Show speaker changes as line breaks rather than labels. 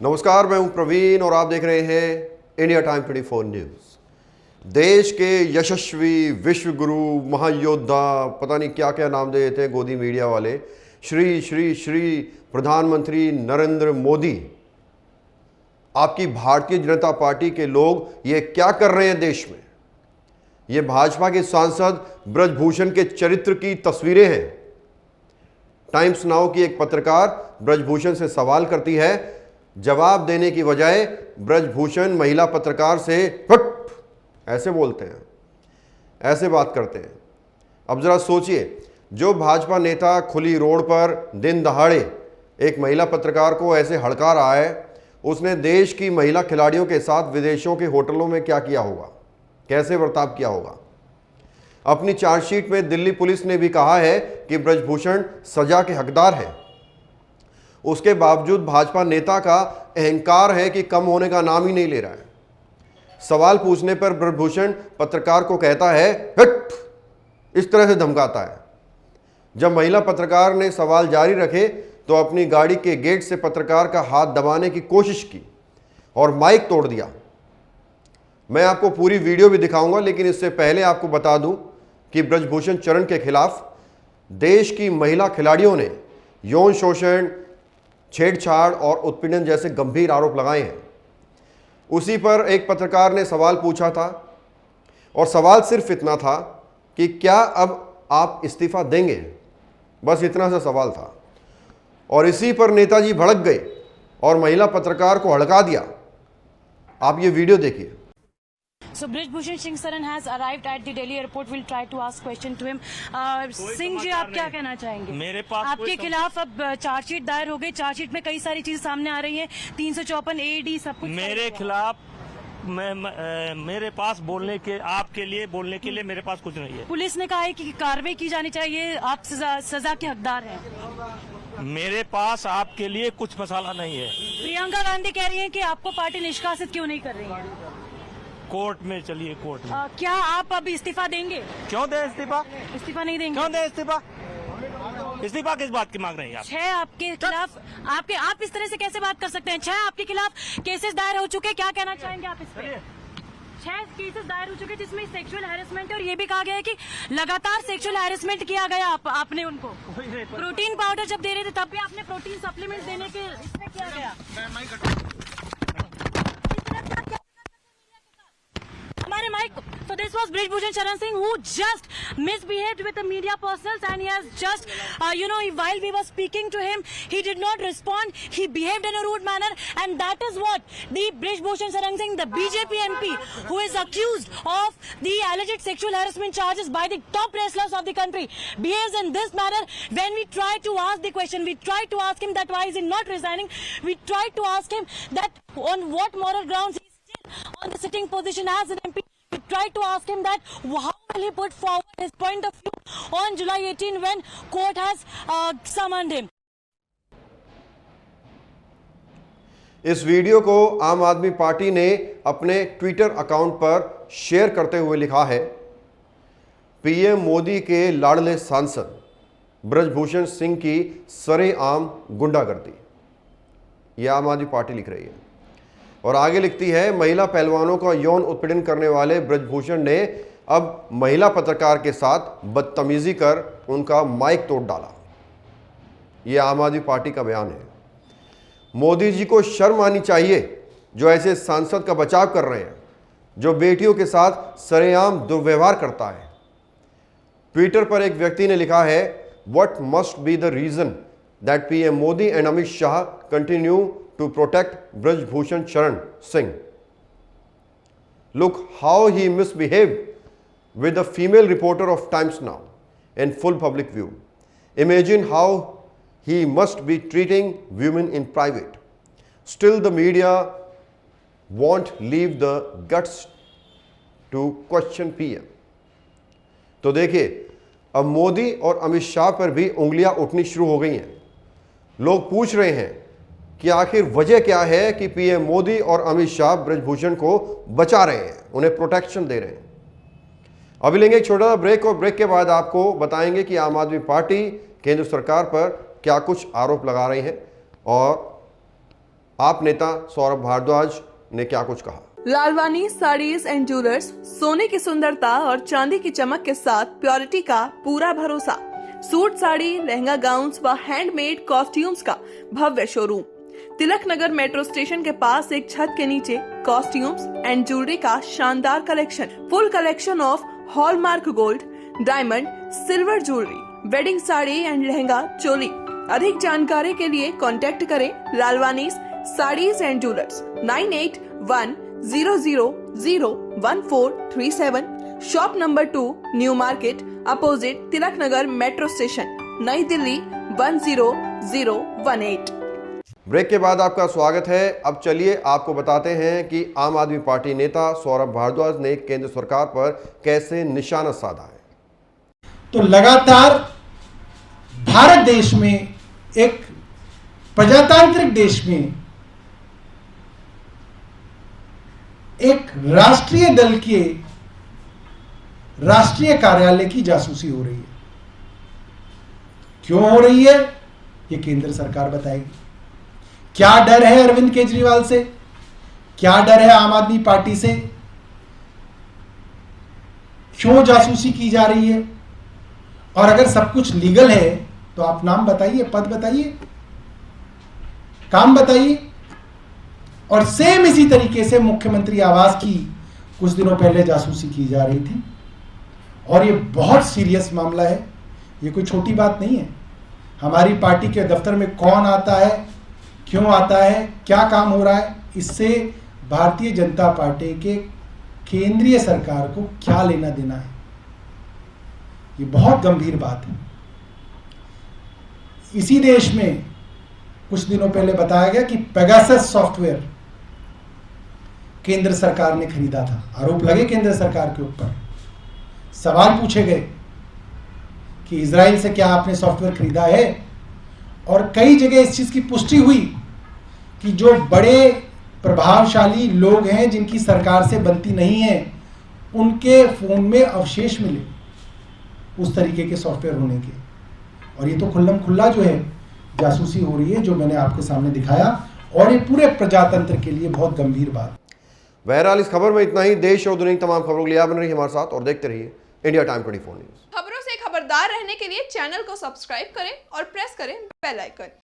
नमस्कार, मैं हूं प्रवीण और आप देख रहे हैं इंडिया टाइम 24 न्यूज। देश के यशस्वी विश्व गुरु महायोद्धा, पता नहीं क्या क्या नाम दे देते हैं गोदी मीडिया वाले, श्री श्री श्री प्रधानमंत्री नरेंद्र मोदी, आपकी भारतीय जनता पार्टी के लोग ये क्या कर रहे हैं देश में। ये भाजपा के सांसद ब्रजभूषण के चरित्र की तस्वीरें हैं। टाइम्स नाउ की एक पत्रकार ब्रजभूषण से सवाल करती है, जवाब देने की बजाय ब्रजभूषण महिला पत्रकार से फट ऐसे बोलते हैं, ऐसे बात करते हैं। अब जरा सोचिए, जो भाजपा नेता खुली रोड पर दिन दहाड़े एक महिला पत्रकार को ऐसे हड़का रहा है, उसने देश की महिला खिलाड़ियों के साथ विदेशों के होटलों में क्या किया होगा, कैसे बर्ताव किया होगा। अपनी चार्जशीट में दिल्ली पुलिस ने भी कहा है कि ब्रजभूषण सजा के हकदार है। उसके बावजूद भाजपा नेता का अहंकार है कि कम होने का नाम ही नहीं ले रहा है। सवाल पूछने पर ब्रजभूषण पत्रकार को कहता है हट, इस तरह से धमकाता है। जब महिला पत्रकार ने सवाल जारी रखे तो अपनी गाड़ी के गेट से पत्रकार का हाथ दबाने की कोशिश की और माइक तोड़ दिया। मैं आपको पूरी वीडियो भी दिखाऊंगा, लेकिन इससे पहले आपको बता दूं कि ब्रजभूषण शरण के खिलाफ देश की महिला खिलाड़ियों ने यौन शोषण, छेड़छाड़ और उत्पीड़न जैसे गंभीर आरोप लगाए हैं। उसी पर एक पत्रकार ने सवाल पूछा था और सवाल सिर्फ इतना था कि क्या अब आप इस्तीफा देंगे, बस इतना सा सवाल था। और इसी पर नेताजी भड़क गए और महिला पत्रकार को हड़का दिया। आप ये वीडियो देखिए।
So Brajbhushan Singh Saran has arrived at the Delhi airport. We'll try to ask question to him. Singh ji, आप क्या कहना चाहेंगे?
मेरे पास
आपके खिलाफ अब चार्जशीट दायर हो गई। चार्जशीट में कई सारी चीजें सामने आ रही हैं, 354 AD सब कुछ
मेरे खिलाफ मेरे पास बोलने के, आपके लिए बोलने के लिए मेरे पास कुछ नहीं है।
पुलिस ने कहा है कि कार्रवाई की जानी चाहिए, आप सजा के हकदार हैं।
मेरे पास आपके लिए कुछ मसाला नहीं है।
प्रियंका गांधी कह रही हैं कि आपको पार्टी निष्कासित क्यों नहीं कर रही है।
कोर्ट में चलिए, कोर्ट में।
क्या आप अब इस्तीफा देंगे?
क्यों दे इस्तीफा?
इस्तीफा नहीं देंगे?
क्यों दे इस्तीफा? इस्तीफा किस बात की मांग रहे हैं आप?
6 आपके खिलाफ, आप इस तरह से कैसे बात कर सकते हैं? 6 आपके खिलाफ केसेस दायर हो चुके, क्या कहना चाहेंगे आप इस पे? 6 केसेस दायर हो चुके जिसमें सेक्सुअल हैरेसमेंट, और ये भी कहा गया है कि लगातार सेक्सुअल हैरेसमेंट किया गया आपने उनको। प्रोटीन पाउडर जब दे रहे थे तब भी आपने प्रोटीन सप्लीमेंट देने के इसमें किया गया। हमारे mic. So this was Brajbhushan Sharan Singh, who just misbehaved with the media persons, and he has just, while we were speaking to him, he did not respond. He behaved in a rude manner, and that is what the Brajbhushan Sharan Singh, the BJP MP, who is accused of the alleged sexual harassment charges by the top wrestlers of the country, behaves in this manner. When we try to ask the question, we try to ask him that why is he not resigning. We try to ask him that on what moral grounds he is still on the sitting position as an MP. We tried to ask him that how will he put forward his point of view on July 18 when court has summoned him.
इस video को आम आदमी party ने अपने Twitter account पर share करते हुए लिखा है, पीएम मोदी के लाडले सांसद ब्रजभूषण सिंह की सरेआम गुंडागर्दी। यह आम आदमी पार्टी लिख रही है और आगे लिखती है, महिला पहलवानों का यौन उत्पीड़न करने वाले ब्रजभूषण ने अब महिला पत्रकार के साथ बदतमीजी कर उनका माइक तोड़ डाला। यह आम आदमी पार्टी का बयान है। मोदी जी को शर्म आनी चाहिए जो ऐसे सांसद का बचाव कर रहे हैं, जो बेटियों के साथ सरेआम दुर्व्यवहार करता है। ट्विटर पर एक व्यक्ति ने लिखा है, what must be the reason that PM Modi and Amit Shah continue to protect Brajbhushan Sharan Singh. Look how he misbehaved with a female reporter of Times Now in full public view. Imagine how he must be treating women in private. Still the media won't leave the guts to question PM. तो देखिए, अब मोदी और अमित शाह पर भी उंगलियां उठनी शुरू हो गई हैं। लोग पूछ रहे हैं कि आखिर वजह क्या है कि पीएम मोदी और अमित शाह ब्रजभूषण को बचा रहे हैं, उन्हें प्रोटेक्शन दे रहे हैं। अभी लेंगे एक छोटा सा ब्रेक और ब्रेक के बाद आपको बताएंगे कि आम आदमी पार्टी केंद्र सरकार पर क्या कुछ आरोप लगा रही है और आप नेता सौरभ भारद्वाज ने क्या कुछ कहा।
लालवानी साड़ीज एंड ज्वेलर्स, सोने की सुंदरता और चांदी की चमक के साथ प्योरिटी का पूरा भरोसा। सूट साड़ी, लहंगा गाउन्स व हैंडमेड कॉस्ट्यूम्स का भव्य शोरूम। तिलक नगर मेट्रो स्टेशन के पास एक छत के नीचे कॉस्ट्यूम्स एंड ज्वेलरी का शानदार collection. Full collection of hallmark gold, diamond, silver jewellery, wedding sari and lehenga choli. अधिक जानकारी के लिए कांटेक्ट करें Lalwani saris and jewellers 9810001437, shop number 2, new market, opposite Tilak Nagar metro station, Nai Delhi 10018।
Break के बाद आपका स्वागत है। अब चलिए आपको बताते हैं कि आम आदमी पार्टी नेता सौरभ भारद्वाज ने केंद्र सरकार पर कैसे निशाना साधा है।
तो लगातार भारत देश में, एक प्रजातांत्रिक देश में, एक राष्ट्रीय दल के राष्ट्रीय कार्यालय की जासूसी हो रही है। क्यों हो रही है ये केंद्र सरकार बताएगी। क्या डर है अरविंद केजरीवाल से, क्या डर है आम आदमी पार्टी से, क्यों जासूसी की जा रही है, और अगर सब कुछ लीगल है तो आप नाम बताइए, पद बताइए, काम बताइए। और सेम इसी तरीके से मुख्यमंत्री आवास की कुछ दिनों पहले जासूसी की जा रही थी। और ये बहुत सीरियस मामला है, ये कोई छोटी बात नहीं है। हमारी पार्टी के दफ्तर में कौन आता है, क्यों आता है, क्या काम हो रहा है, इससे भारतीय जनता पार्टी के केंद्रीय सरकार को क्या लेना देना है, ये बहुत गंभीर बात है। इसी देश में कुछ दिनों पहले बताया गया कि पेगासस सॉफ्टवेयर केंद्र सरकार ने खरीदा था। आरोप लगे केंद्र सरकार के ऊपर, सवाल पूछे गए कि इजराइल से क्या आपने सॉफ्टवेयर खरीदा है, और कई जगह इस चीज की पुष्टि हुई कि जो बड़े प्रभावशाली लोग हैं जिनकी सरकार से बनती नहीं है, उनके फोन में अवशेष मिले उस तरीके के सॉफ्टवेयर होने के। और ये तो खुल्लम खुल्ला जो है जासूसी हो रही है, जो मैंने आपके सामने दिखाया, और ये पूरे प्रजातंत्र के लिए बहुत गंभीर बात।
बहरहाल इस खबर में इतना ही। देश और दुनिया की तमाम खबरों के लिए आप बन रही हमारे साथ और देखते रहिए इंडिया टाइम 24 न्यूज।
खबरों से खबरदार रहने के लिए चैनल को सब्सक्राइब करें और प्रेस करें बेल आइकन।